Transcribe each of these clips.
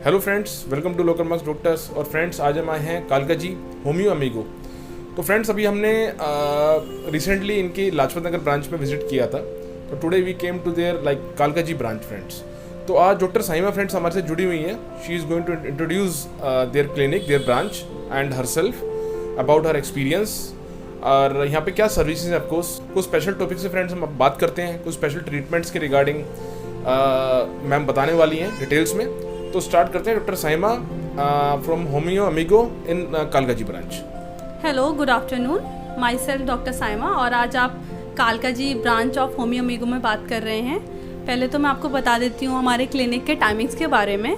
Hello friends, welcome to local marks doctors. और friends, आज हम आए हैं कालका जी होम्यो अमीगो। तो फ्रेंड्स, अभी हमने रिसेंटली इनकी लाजपत नगर ब्रांच में विजिट किया था। तो today we came to their कालका जी ब्रांच फ्रेंड्स। तो आज डॉक्टर साइमा फ्रेंड्स हमारे से जुड़ी हुई हैं। She is going to introduce their clinic, their branch and herself about her experience और यहाँ पे क्या सर्विसेज हैं। ऑफकोर्स कुछ स्पेशल टॉपिक से फ्रेंड्स हम बात करते हैं, कुछ स्पेशल ट्रीटमेंट्स के रिगार्डिंग मैम बताने वाली हैं डिटेल्स में। तो स्टार्ट करते हैं doctor Saima from Homeo Amigo in कालका जी branch. Hello, good afternoon. Myself doctor Saima और आज आप कालका जी ब्रांच ऑफ होम्यो अमीगो में बात कर रहे हैं। पहले तो मैं आपको बता देती हूँ हमारे क्लिनिक के टाइमिंग्स के बारे में।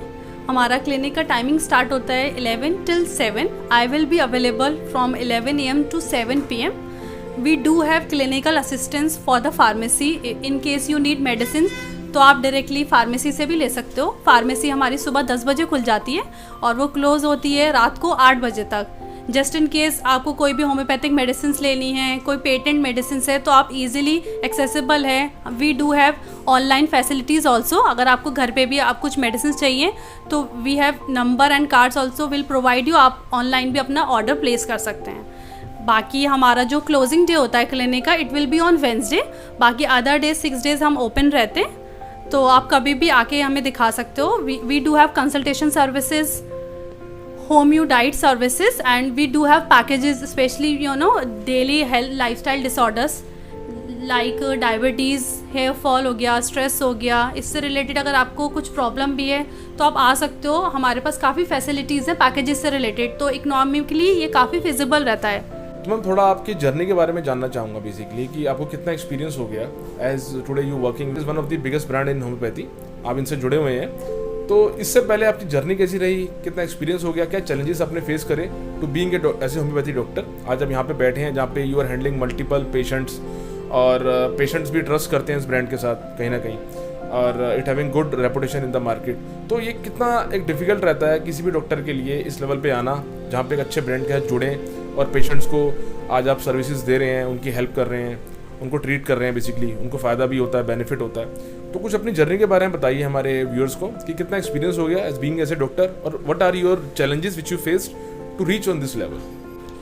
हमारा क्लिनिक का टाइमिंग स्टार्ट होता है 11 till 7। I will be available from 11 AM to 7 PM। We do have clinical assistance for the pharmacy. In case you need medicine तो आप डायरेक्टली फार्मेसी से भी ले सकते हो। फार्मेसी हमारी सुबह 10 बजे खुल जाती है और वो क्लोज़ होती है रात को 8 बजे तक। जस्ट इन केस आपको कोई भी होम्योपैथिक मेडिसिन लेनी है, कोई पेटेंट मेडिसिन है तो आप इजीली एक्सेसिबल है। We do have online facilities also. अगर आपको घर पे भी आप कुछ मेडिसिन चाहिए तो we have number and cards also will provide you. आप ऑनलाइन भी अपना ऑर्डर प्लेस कर सकते हैं। बाकी हमारा जो क्लोजिंग डे होता है क्लिनिक का, it will be on Wednesday. बाकी अदर डेज 6 डेज हम ओपन रहते हैं, तो आप कभी भी आके हमें दिखा सकते हो। We do have consultation services, homeo diet services and we do have packages specially daily health lifestyle disorders like diabetes, hair fall हो गया, स्ट्रेस हो गया। इससे रिलेटेड अगर आपको कुछ प्रॉब्लम भी है तो आप आ सकते हो। हमारे पास काफ़ी फैसिलिटीज़ हैं पैकेजेस से रिलेटेड, तो इकोनॉमिकली ये काफ़ी फिजिबल रहता है। तो मैम, थोड़ा आपकी जर्नी के बारे में जानना चाहूँगा बेसिकली कि आपको कितना एक्सपीरियंस हो गया as today you working is one of the biggest brand in homeopathy. आप इनसे जुड़े हुए हैं, तो इससे पहले आपकी जर्नी कैसी रही, कितना एक्सपीरियंस हो गया, क्या चैलेंजेस आपने फेस करे to being as a homeopathy doctor. आज आप यहाँ पे बैठे हैं जहाँ पे you are handling multiple patients और पेशेंट्स भी ट्रस्ट करते हैं इस ब्रांड के साथ कहीं ना कहीं, और it having good reputation in the market. तो ये कितना एक डिफिकल्ट रहता है किसी भी डॉक्टर के लिए इस लेवल पे आना जहाँ पे एक अच्छे ब्रांड के साथ जुड़ें और पेशेंट्स को आज आप सर्विसेज दे रहे हैं, उनकी हेल्प कर रहे हैं, उनको ट्रीट कर रहे हैं, बेसिकली उनको फ़ायदा भी होता है, बेनिफिट होता है। तो कुछ अपनी जर्नी के बारे में बताइए हमारे व्यूअर्स को कि कितना एक्सपीरियंस हो गया as being as a doctor और what are your challenges which you faced to reach on this level.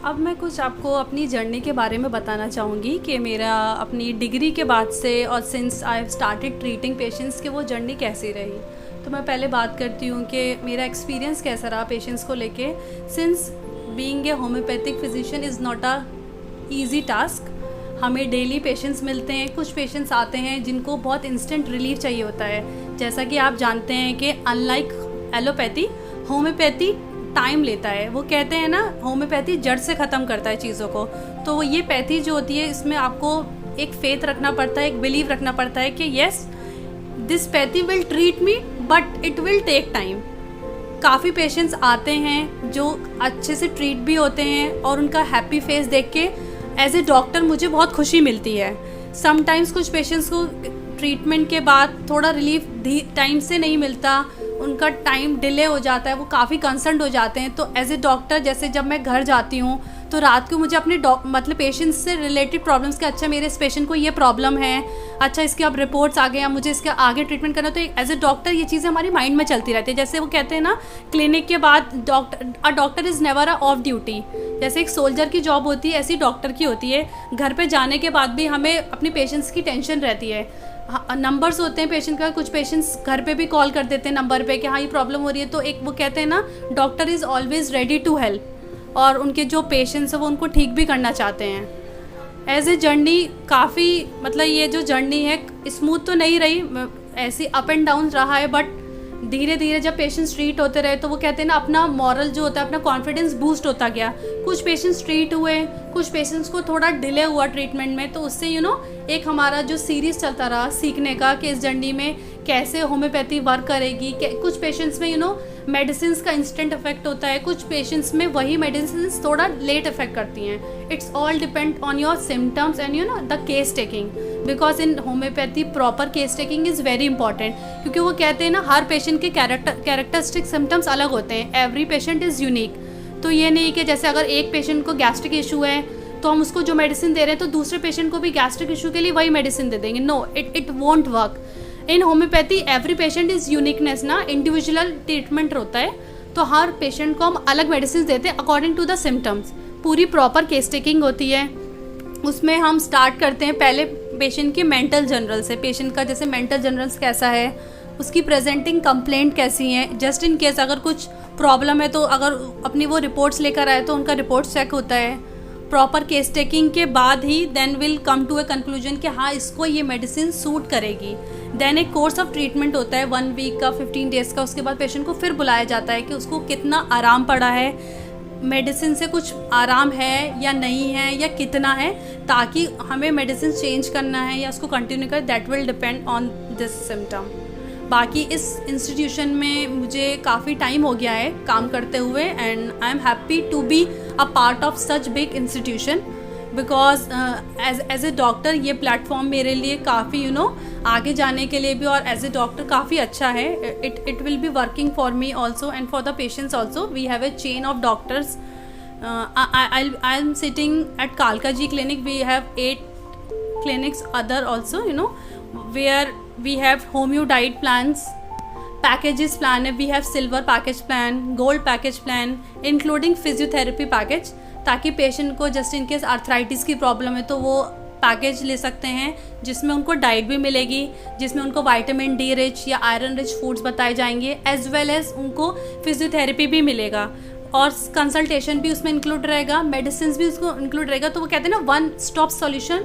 अब मैं कुछ आपको अपनी जर्नी के बारे में बताना चाहूँगी कि मेरा अपनी डिग्री के बाद से और since I have started treating patients के वो जर्नी कैसी रही। तो मैं पहले बात करती हूँ कि मेरा एक्सपीरियंस कैसा रहा पेशेंट्स को लेके। Since being a homeopathic physician is not a easy task. हमें डेली पेशेंट्स मिलते हैं। कुछ पेशेंट्स आते हैं जिनको बहुत इंस्टेंट रिलीफ चाहिए होता है। जैसा कि आप जानते हैं कि अनलाइक एलोपैथी, होम्योपैथी टाइम लेता है। वो कहते हैं ना, होम्योपैथी जड़ से ख़त्म करता है चीज़ों को। तो ये पैथी जो होती है इसमें आपको एक फेथ रखना पड़ता है, एक बिलीव रखना पड़ता है कि yes this pathy will treat me but it will take time. काफ़ी पेशेंट्स आते हैं जो अच्छे से ट्रीट भी होते हैं और उनका हैप्पी फेस देख के एज ए डॉक्टर मुझे बहुत खुशी मिलती है। समटाइम्स कुछ पेशेंट्स को ट्रीटमेंट के बाद थोड़ा रिलीफ टाइम से नहीं मिलता, उनका टाइम डिले हो जाता है, वो काफ़ी कंसर्न हो जाते हैं। तो एज ए डॉक्टर जैसे जब मैं घर जाती हूँ तो रात को मुझे अपने मतलब पेशेंट्स से रिलेटेड प्रॉब्लम्स के, अच्छा मेरे इस पेशेंट को ये प्रॉब्लम है, अच्छा इसके अब रिपोर्ट्स आ गए, अब मुझे इसके आगे ट्रीटमेंट करना। तो एज ए डॉक्टर ये चीज़ें हमारी माइंड में चलती रहती है। जैसे वो कहते हैं ना, क्लिनिक के बाद doctor is never a of duty. जैसे एक सोल्जर की जॉब होती है ऐसी डॉक्टर की होती है। घर पे जाने के बाद भी हमें अपनी पेशेंट्स की टेंशन रहती है। नंबर्स होते हैं पेशेंट का, कुछ पेशेंट्स घर पे भी कॉल कर देते हैं नंबर पे कि हाँ ये प्रॉब्लम हो रही है। तो एक वो कहते हैं ना, doctor is always ready to help और उनके जो पेशेंट्स हैं वो उनको ठीक भी करना चाहते हैं। एज ए जर्नी काफ़ी, मतलब ये जो जर्नी है स्मूथ तो नहीं रही, ऐसी अप एंड डाउन रहा है। बट धीरे धीरे जब पेशेंट्स ट्रीट होते रहे तो वो कहते हैं ना, अपना मॉरल जो होता है, अपना कॉन्फिडेंस बूस्ट होता गया। कुछ पेशेंट्स ट्रीट हुए, कुछ पेशेंट्स को थोड़ा डिले हुआ ट्रीटमेंट में। तो उससे एक हमारा जो सीरीज़ चलता रहा सीखने का कि इस जर्नी में कैसे होम्योपैथी वर्क करेगी। कुछ पेशेंट्स में मेडिसिन का इंस्टेंट इफेक्ट होता है, कुछ पेशेंट्स में वही मेडिसिन थोड़ा लेट इफेक्ट करती हैं। It's all depend on your symptoms and the case taking, because in homeopathy proper case taking is very important. क्योंकि वो कहते हैं ना, हर पेशेंट के कैरेक्टरिस्टिक सिम्टम्स अलग होते हैं। Every patient is unique. तो ये नहीं कि जैसे अगर एक पेशेंट को गैस्ट्रिक इशू है तो हम उसको जो मेडिसिन दे रहे हैं तो दूसरे पेशेंट को भी गैस्ट्रिक इशू के लिए वही मेडिसिन दे देंगे। No, it won't work. In homeopathy every patient is uniqueness ना, इंडिविजुअल ट्रीटमेंट होता है, तो हर पेशेंट को हम अलग मेडिसिन देते हैं अकॉर्डिंग टू द सिम्टम्स। पूरी प्रॉपर केस टेकिंग होती है। उसमें हम स्टार्ट करते हैं पहले पेशेंट के मेंटल जनरल से, पेशेंट का जैसे मेंटल जनरल्स कैसा है, उसकी प्रेजेंटिंग कंप्लेंट कैसी हैं, जस्ट इन केस अगर कुछ प्रॉब्लम है तो अगर अपनी वो रिपोर्ट्स लेकर आए तो उनका रिपोर्ट चेक होता है। प्रॉपर केस टेकिंग के बाद ही then will come to a conclusion कि हाँ इसको ये मेडिसिन सूट करेगी। देन एक कोर्स ऑफ ट्रीटमेंट होता है 1 वीक का, 15 डेज़ का। उसके बाद पेशेंट को फिर बुलाया जाता है कि उसको कितना आराम पड़ा है, मेडिसिन से कुछ आराम है या नहीं है या कितना है, ताकि हमें मेडिसिन चेंज करना है या उसको कंटिन्यू कर, that will depend on this symptom. बाकी इस इंस्टीट्यूशन में मुझे काफ़ी टाइम हो गया है काम करते हुए, and I am happy to be a part of such big institution, because as a doctor ये प्लेटफॉर्म मेरे लिए काफ़ी आगे जाने के लिए भी और एज ए डॉक्टर काफ़ी अच्छा है। It will be working for me also and for the patients also. We have a chain of doctors. I am sitting at Kalkaji clinic. We have 8 clinics other also, where we have homeo diet plans, packages plan है, we have silver package plan, gold package plan, including physiotherapy package, ताकि patient को just in case arthritis की problem है तो वो package ले सकते हैं, जिसमें उनको डाइट भी मिलेगी, जिसमें उनको विटामिन डी रिच या आयरन रिच फूड्स बताए जाएंगे, एज वेल एज उनको फिजियोथेरेपी भी मिलेगा और कंसल्टेशन भी उसमें इंक्लूड रहेगा, मेडिसिन भी उसको इंक्लूड रहेगा। तो वो कहते हैं ना, one stop solution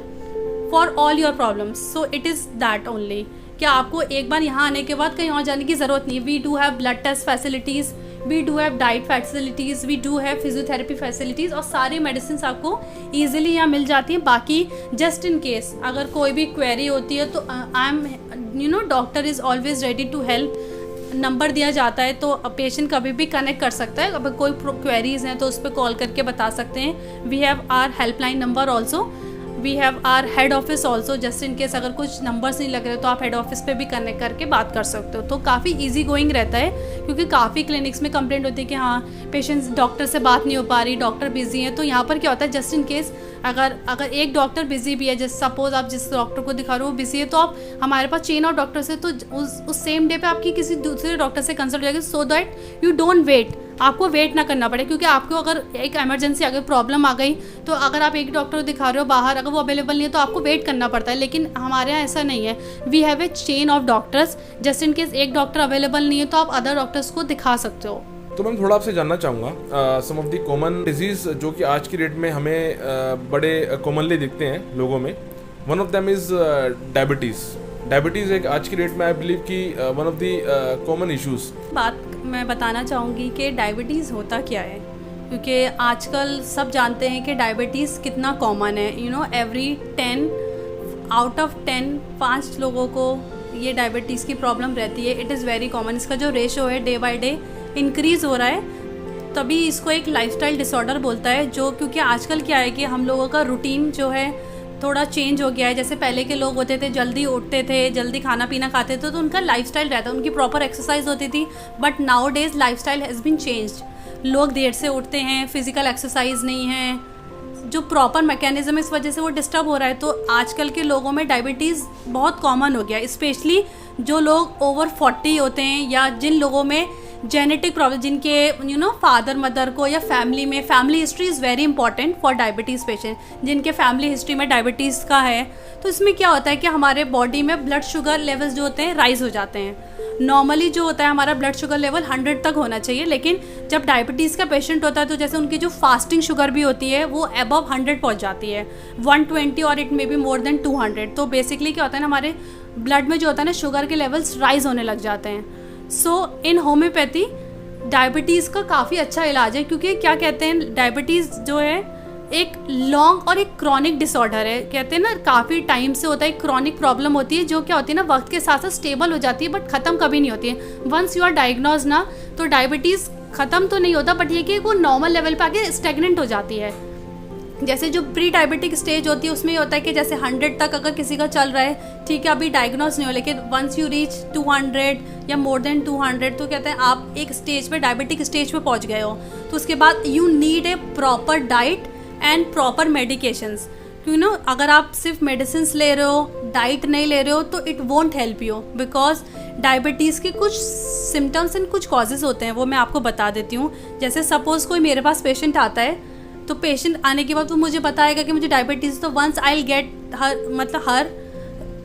for all your problems. So it is that only, क्या आपको एक बार यहाँ आने के बाद कहीं और जाने की ज़रूरत नहीं। We do have blood test facilities, we do have diet facilities, we do have physiotherapy facilities, और सारी मेडिसिन आपको ईजिली यहाँ मिल जाती हैं। बाकी जस्ट इन केस अगर कोई भी क्वेरी होती है तो I am doctor is always ready to help. Number दिया जाता है तो पेशेंट कभी भी कनेक्ट कर सकता है। अगर कोई क्वेरीज हैं तो उस पर कॉल करके बता सकते हैं। We have our helpline number also, we have our head office also, just in case अगर कुछ नंबर्स नहीं लग रहे तो आप हेड ऑफिस पे भी कनेक्ट करके बात कर सकते हो। तो काफ़ी इजी गोइंग रहता है, क्योंकि काफ़ी क्लिनिक्स में कंप्लेंट होती है कि हाँ पेशेंट्स डॉक्टर से बात नहीं हो पा रही, डॉक्टर बिजी है। तो यहाँ पर क्या होता है, जस्ट इन केस अगर एक डॉक्टर बिजी भी है, जैसे सपोज आप जिस डॉक्टर को दिखा रहे हो वो बिजी है, तो आप हमारे पास चेन ऑफ डॉक्टर से, तो उस सेम डे पे आपकी किसी दूसरे डॉक्टर से कंसल्ट हो जाएगी, so that you don't wait, आपको वेट ना करना पड़े। क्योंकि आपको अगर एक इमरजेंसी अगर प्रॉब्लम आ गई तो अगर आप एक डॉक्टर को दिखा रहे हो बाहर, अगर वो अवेलेबल नहीं है तो आपको वेट करना पड़ता है। लेकिन हमारे यहाँ ऐसा नहीं है, we have a chain of doctors, just in case एक डॉक्टर अवेलेबल नहीं है तो आप अदर डॉक्टर्स को दिखा सकते हो। तो मैम थोड़ा आपसे जानना चाहूँगा सम ऑफ द कॉमन डिजीज़ जो कि आज की डेट में हमें बड़े कॉमनली दिखते हैं लोगों में। One of them is diabetes. Diabetes एक आज की डेट में आई बिलीव कि one of the common issues. बात मैं बताना चाहूँगी कि डायबिटीज़ होता क्या है, क्योंकि आजकल सब जानते हैं कि डायबिटीज़ कितना कॉमन है। एवरी 10 आउट ऑफ 10 5 लोगों को ये डायबिटीज़ की प्रॉब्लम रहती है। It is very common. इसका जो रेशो है डे बाय डे इंक्रीज़ हो रहा है, तभी इसको एक लाइफस्टाइल डिसऑर्डर बोलता है। जो क्योंकि आजकल क्या है कि हम लोगों का रूटीन जो है थोड़ा चेंज हो गया है। जैसे पहले के लोग होते थे, जल्दी उठते थे, जल्दी खाना पीना खाते थे, तो उनका लाइफस्टाइल रहता, उनकी प्रॉपर एक्सरसाइज होती थी। But nowadays lifestyle has been changed. लोग देर से उठते हैं, फिजिकल एक्सरसाइज नहीं है, जो प्रॉपर मैकेनिज्म इस वजह से वो डिस्टर्ब हो रहा है। तो आजकल के लोगों में डायबिटीज़ बहुत कॉमन हो गया, स्पेशली जो लोग ओवर 40 होते हैं या जिन लोगों में जेनेटिक प्रॉब्लम, जिनके फादर मदर को या फैमिली में, family history is very important for diabetes patient, जिनके फैमिली हिस्ट्री में डायबिटीज़ का है। तो इसमें क्या होता है कि हमारे बॉडी में ब्लड शुगर लेवल्स जो होते हैं राइज हो जाते हैं। नॉर्मली जो होता है हमारा ब्लड शुगर लेवल 100 तक होना चाहिए, लेकिन जब डायबिटीज़ का पेशेंट होता है तो जैसे उनकी जो फास्टिंग शुगर भी होती है वो अबव 100 पहुंच जाती है, 120 और it may be more than 200। तो बेसिकली क्या होता है ना, हमारे ब्लड में जो होता है ना शुगर के लेवल्स राइज होने लग जाते हैं। सो इन होम्योपैथी डायबिटीज़ का काफ़ी अच्छा इलाज है, क्योंकि क्या कहते हैं, डायबिटीज़ जो है एक लॉन्ग और एक क्रॉनिक डिसऑर्डर है। कहते हैं ना काफ़ी टाइम से होता है, क्रॉनिक प्रॉब्लम होती है जो क्या होती है ना वक्त के साथ साथ स्टेबल हो जाती है, बट ख़त्म कभी नहीं होती है। वंस यू आर डायग्नोज ना, तो डायबिटीज़ ख़त्म तो नहीं होता, बट ये कि वो नॉर्मल लेवल पे आके स्टेगनेंट हो जाती है। जैसे जो प्री डायबिटिक स्टेज होती है उसमें ये होता है कि जैसे 100 तक अगर किसी का चल रहा है, ठीक है, अभी डायग्नोज नहीं हो, लेकिन वंस यू रीच 200 या मोर देन 200 तो कहते हैं आप एक स्टेज पे, डायबिटिक स्टेज पे पहुंच गए हो। तो उसके बाद you need a proper diet and proper medications. अगर आप सिर्फ मेडिसिन ले रहे हो, डाइट नहीं ले रहे हो तो it won't help you, because diabetes के कुछ सिम्टम्स एंड कुछ कॉजेज़ होते हैं, वो मैं आपको बता देती हूँ। जैसे सपोज़ कोई मेरे पास पेशेंट आता है, तो पेशेंट आने के बाद वो मुझे बताएगा कि मुझे डायबिटीज़, तो once I will get her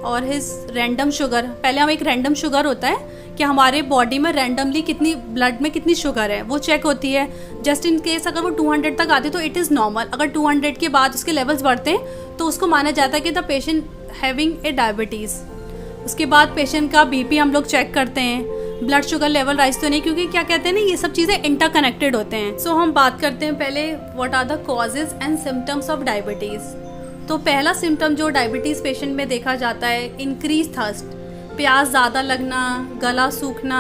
और हिज रैंडम शुगर। पहले हम एक रैंडम शुगर होता है कि हमारे बॉडी में रैंडमली कितनी ब्लड में कितनी शुगर है वो चेक होती है। जस्ट इन केस अगर वो 200 तक आती है तो इट इज़ नॉर्मल। अगर 200 के बाद उसके लेवल्स बढ़ते हैं तो उसको माना जाता है कि the patient having a diabetes. उसके बाद पेशेंट का बीपी हम लोग चेक करते हैं, ब्लड शुगर लेवल राइज तो नहीं, क्योंकि क्या कहते हैं ना, ये सब चीज़ें इंटरकनेक्टेड होते हैं। सो हम बात करते हैं पहले what are the causes and symptoms of diabetes. तो पहला सिम्टम जो डायबिटीज़ पेशेंट में देखा जाता है, इंक्रीज थर्स्ट, प्यास ज़्यादा लगना, गला सूखना।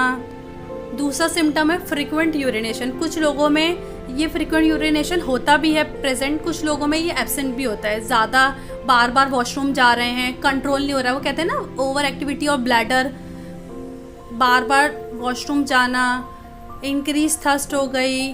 दूसरा सिम्टम है फ्रीक्वेंट यूरिनेशन। कुछ लोगों में ये फ्रीक्वेंट यूरिनेशन होता भी है प्रेजेंट, कुछ लोगों में ये एब्सेंट भी होता है। ज़्यादा बार बार वॉशरूम जा रहे हैं, कंट्रोल नहीं हो रहा है, वो कहते हैं ना over activity of bladder, bar bar washroom जाना। इंक्रीज थर्स्ट हो गई,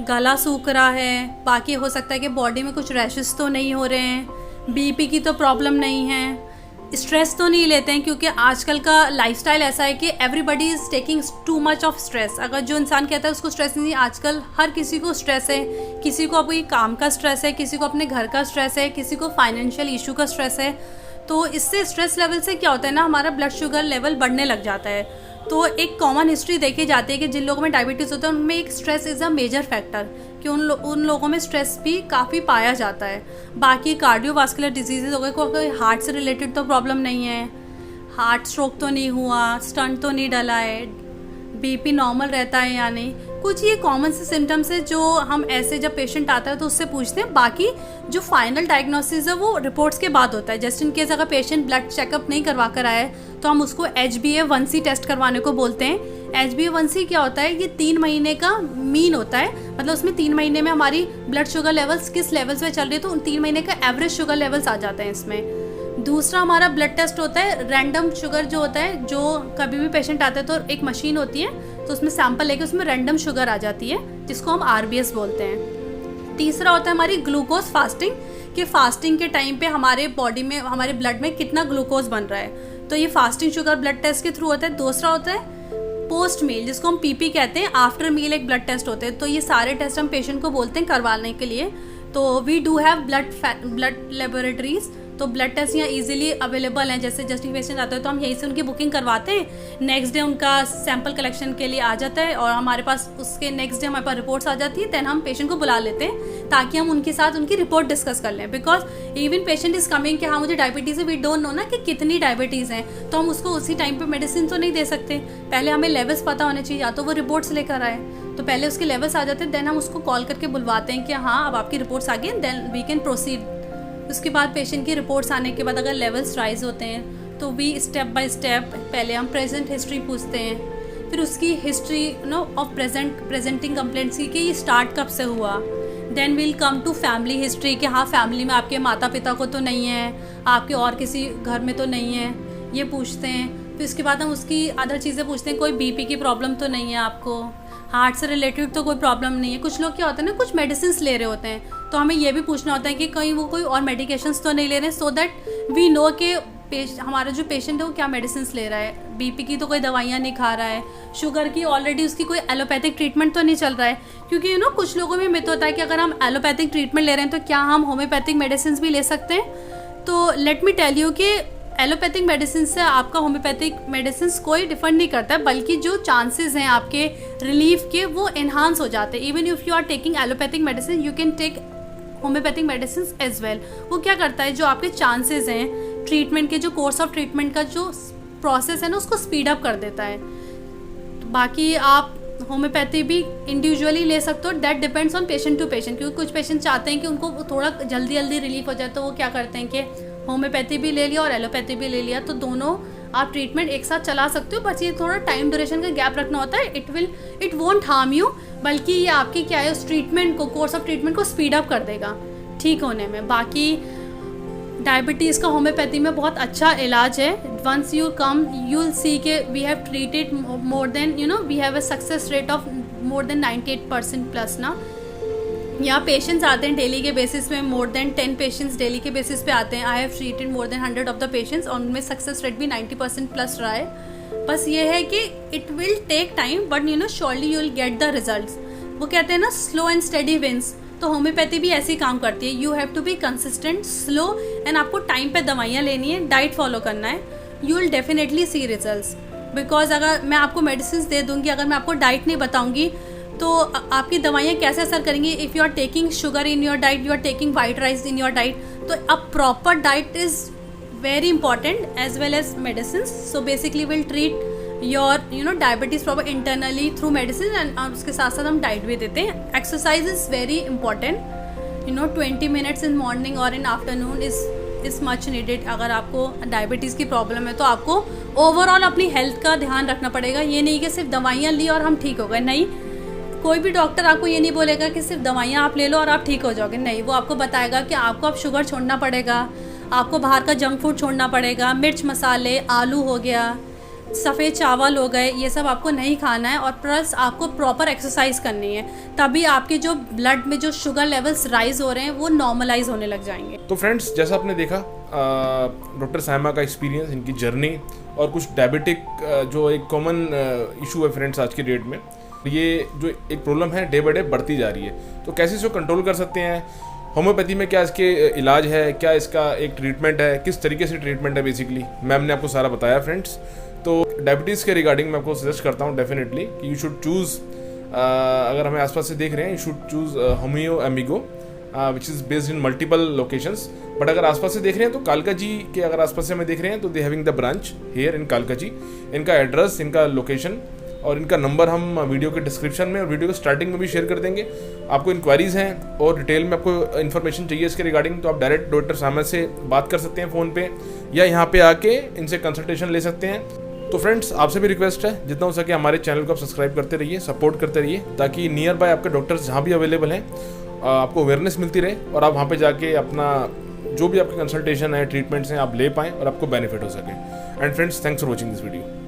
गला सूख रहा है, बाकी हो सकता है कि बॉडी में कुछ रैशेस तो नहीं हो रहे हैं, बीपी की तो प्रॉब्लम नहीं है, स्ट्रेस तो नहीं लेते हैं, क्योंकि आजकल का लाइफस्टाइल ऐसा है कि everybody is taking too much of stress. अगर जो इंसान कहता है उसको स्ट्रेस नहीं, आजकल हर किसी को स्ट्रेस है। किसी को अपनी काम का स्ट्रेस है, किसी को अपने घर का स्ट्रेस है, किसी को फाइनेंशियल इशू का स्ट्रेस है। तो इससे स्ट्रेस लेवल से क्या होता है ना, हमारा ब्लड शुगर लेवल बढ़ने लग जाता है। तो एक कॉमन हिस्ट्री देखी जाती है कि जिन लोगों में डायबिटीज़ होता है उनमें एक stress is a major factor, कि उन लोगों में स्ट्रेस भी काफ़ी पाया जाता है। बाकी कार्डियोवास्कुलर डिजीज़ हो गए, कोई हार्ट से रिलेटेड तो प्रॉब्लम नहीं है, हार्ट स्ट्रोक तो नहीं हुआ, स्टंट तो नहीं डला है, बीपी नॉर्मल रहता है या नहीं। कुछ ये कॉमन से सिम्टम्स है जो हम ऐसे जब पेशेंट आता है तो उससे पूछते हैं। बाकी जो फाइनल डायग्नोसिस है वो रिपोर्ट्स के बाद होता है। जस्ट इन केस अगर पेशेंट ब्लड चेकअप नहीं करवा कर आया है तो हम उसको HbA1c टेस्ट करवाने को बोलते हैं। HbA1c क्या होता है, ये 3 महीने का मीन होता है, मतलब उसमें 3 महीने में हमारी ब्लड शुगर लेवल्स किस लेवल्स पे चल रही है, तो उन 3 महीने का एवरेज शुगर लेवल्स आ जाते हैं इसमें। दूसरा हमारा ब्लड टेस्ट होता है रैंडम शुगर, जो होता है जो कभी भी पेशेंट आता है तो एक मशीन होती है, तो उसमें सैंपल लेके उसमें रैंडम शुगर आ जाती है, जिसको हम RBS बोलते हैं। तीसरा होता है हमारी ग्लूकोज फास्टिंग, कि फास्टिंग के टाइम पे हमारे बॉडी में, हमारे ब्लड में कितना ग्लूकोज बन रहा है, तो ये फास्टिंग शुगर ब्लड टेस्ट के थ्रू होता है। दूसरा होता है पोस्ट मील, जिसको हम PP कहते हैं, आफ्टर मील एक ब्लड टेस्ट होते हैं। तो ये सारे टेस्ट हम पेशेंट को बोलते हैं करवाने के लिए। तो we do have blood laboratories, तो ब्लड टेस्ट यहाँ ईजिली अवेलेबल हैं। जैसे जस्ट पेशेंट आते हैं तो हम यहीं से उनकी बुकिंग करवाते हैं, नेक्स्ट डे उनका सैंपल कलेक्शन के लिए आ जाता है और हमारे पास उसके नेक्स्ट डे हमारे पास रिपोर्ट्स आ जाती है। देन हम पेशेंट को बुला लेते हैं ताकि हम उनके साथ उनकी रिपोर्ट डिस्कस कर लें, because even patient is coming कि हाँ मुझे डायबिटीज़ है, वी डोंट नो ना कि कितनी डायबिटीज़ है, तो हम उसको उसी टाइम पर मेडिसिन तो नहीं दे सकते। पहले हमें लेवल्स पता होने चाहिए, या तो वो रिपोर्ट्स लेकर आए, तो पहले उसके लेवल्स आ जाते हैं, देन हम उसको कॉल करके बुलवाते हैं कि हाँ अब आपकी रिपोर्ट्स आ गई, देन वी कैन प्रोसीड। उसके बाद पेशेंट की रिपोर्ट्स आने के बाद अगर लेवल्स राइज होते हैं तो वी स्टेप बाय स्टेप पहले हम प्रेजेंट हिस्ट्री पूछते हैं, फिर उसकी हिस्ट्री ऑफ प्रेजेंटिंग कंप्लेंट्स की कि ये स्टार्ट कब से हुआ। Then we'll come to family history, कि हाँ फैमिली में आपके माता पिता को तो नहीं है, आपके और किसी घर में तो नहीं है, ये पूछते हैं। फिर उसके बाद हम उसकी अदर चीज़ें पूछते हैं, कोई BP की प्रॉब्लम तो नहीं है आपको, हार्ट से रिलेटेड तो कोई प्रॉब्लम नहीं है। कुछ लोग क्या होता है ना, कुछ मेडिसिन ले रहे होते हैं, तो हमें ये भी पूछना होता है कि कहीं वो कोई और मेडिकेशंस तो नहीं ले रहे हैं, सो दैट वी नो कि हमारा जो पेशेंट है वो क्या मेडिसिन ले रहा है। BP की तो कोई दवाइयाँ नहीं खा रहा है, शुगर की ऑलरेडी उसकी कोई एलोपैथिक ट्रीटमेंट तो नहीं चल रहा है, क्योंकि कुछ लोगों में मिथ होता है कि अगर हम एलोपैथिक ट्रीटमेंट ले रहे हैं तो क्या हम होम्योपैथिक मेडिसिन भी ले सकते हैं। तो लेट मी टेल यू कि एलोपैथिक मेडिसिन से आपका होम्योपैथिक मेडिसिन कोई डिफरेंट नहीं करता है, बल्कि जो चांसेस हैं आपके रिलीफ के वो इन्हांस हो जाते हैं। Even if you are taking allopathic medicine you can take homoeopathic medicine as well. वो क्या करता है, जो आपके चांसेस हैं ट्रीटमेंट के, जो कोर्स ऑफ ट्रीटमेंट का जो प्रोसेस है ना उसको स्पीड अप कर देता है। तो बाकी आप होम्योपैथी भी इंडिविजुअली ले सकते हो, that depends on patient to patient, क्योंकि कुछ पेशेंट चाहते हैं कि उनको थोड़ा जल्दी रिलीफ हो जाए, तो वो क्या करते हैं कि होम्योपैथी भी ले लिया और एलोपैथी भी ले लिया, तो दोनों आप ट्रीटमेंट एक साथ चला सकते हो। बस ये थोड़ा टाइम ड्यूरेशन का गैप रखना होता है, इट वोंट हार्म यू, बल्कि ये आपकी क्या है उस ट्रीटमेंट को, कोर्स ऑफ ट्रीटमेंट को स्पीड अप कर देगा ठीक होने में। बाकी डायबिटीज़ का होम्योपैथी में बहुत अच्छा इलाज है। Once you come you will see के we have treated more than we have a success rate of more than 98% plus ना। यहाँ पेशेंट्स आते हैं डेली के बेसिस पे, मोर देन 10 पेशेंट्स डेली के बेसिस पे आते हैं। I have treated more than 100 of the patients और उनमें सक्सेस रेट भी 90% प्लस रहा है। बस ये है कि it will take time but you know surely you will get the results. वो कहते हैं ना स्लो एंड स्टडी विंस, तो होम्योपैथी भी ऐसे ही काम करती है। You have to be consistent, slow and आपको टाइम पे दवाइयाँ लेनी है, डाइट फॉलो करना है, you will definitely see results. Because अगर मैं आपको मेडिसिन दे दूँगी, अगर मैं आपको डाइट नहीं बताऊँगी तो आपकी दवाइयाँ कैसे असर करेंगी। If you are taking sugar in your diet, you are taking white rice in your diet, तो a proper diet is very important as well as medicine. So basically will treat your you know diabetes proper internally through medicine and उसके साथ साथ हम diet भी देते हैं। Exercise is very important, you know 20 minutes in morning और in afternoon is much needed. अगर आपको डायबिटीज़ की प्रॉब्लम है तो आपको ओवरऑल अपनी हेल्थ का ध्यान रखना पड़ेगा। ये नहीं कि सिर्फ दवाइयाँ ली और हम ठीक हो गए, नहीं। कोई भी डॉक्टर आपको ये नहीं बोलेगा कि सिर्फ दवाइयाँ आप ले लो और आप ठीक हो जाओगे, नहीं। वो आपको बताएगा कि आपको अब शुगर छोड़ना पड़ेगा, आपको बाहर का जंक फूड छोड़ना पड़ेगा, मिर्च मसाले, आलू हो गया, सफ़ेद चावल हो गए, ये सब आपको नहीं खाना है। और प्लस आपको प्रॉपर एक्सरसाइज करनी है, तभी आपके जो ब्लड में जो शुगर लेवल्स राइज हो रहे हैं वो नॉर्मलाइज होने लग जाएंगे। तो फ्रेंड्स, जैसा आपने देखा डॉक्टर सायमा का एक्सपीरियंस, इनकी जर्नी और कुछ डायबिटिक जो एक कॉमन इशू है फ्रेंड्स आज की डेट में, ये जो एक प्रॉब्लम है डे बाय डे बढ़ती जा रही है। तो कैसे इसको कंट्रोल कर सकते हैं, होम्योपैथी में क्या इसके इलाज है, क्या इसका एक ट्रीटमेंट है, किस तरीके से ट्रीटमेंट है, बेसिकली मैम ने आपको सारा बताया फ्रेंड्स। तो डायबिटीज़ के रिगार्डिंग मैं आपको सजेस्ट करता हूँ डेफिनेटली कि यू शुड चूज़, अगर हमें आसपास से देख रहे हैं, you should choose Homeo Amigo which is based in multiple locations. But अगर आसपास से देख रहे हैं तो कालका जी के अगर आसपास से हमें देख रहे हैं तो they having the branch here in कालका जी। इनका एड्रेस, इनका लोकेशन और इनका नंबर हम वीडियो के डिस्क्रिप्शन में और वीडियो के स्टार्टिंग में भी शेयर कर देंगे। आपको इंक्वायरीज़ हैं और डिटेल में आपको इन्फॉर्मेशन चाहिए इसके रिगार्डिंग, तो आप डायरेक्ट डॉक्टर सायमा से बात कर सकते हैं फ़ोन पे, या यहाँ पे आके इनसे कंसल्टेशन ले सकते हैं। तो फ्रेंड्स, आपसे भी रिक्वेस्ट है जितना हो सके हमारे चैनल को आप सब्सक्राइब करते रहिए, सपोर्ट करते रहिए, ताकि नियर बाय आपके डॉक्टर्स जहाँ भी अवेलेबल हैं आपको अवेयरनेस मिलती रहे और आप वहाँ पे जाके अपना जो भी आपके कंसल्टेशन है, ट्रीटमेंट्स हैं, आप ले पाएँ और आपको बेनिफिट हो सके। And friends, thanks for watching this video.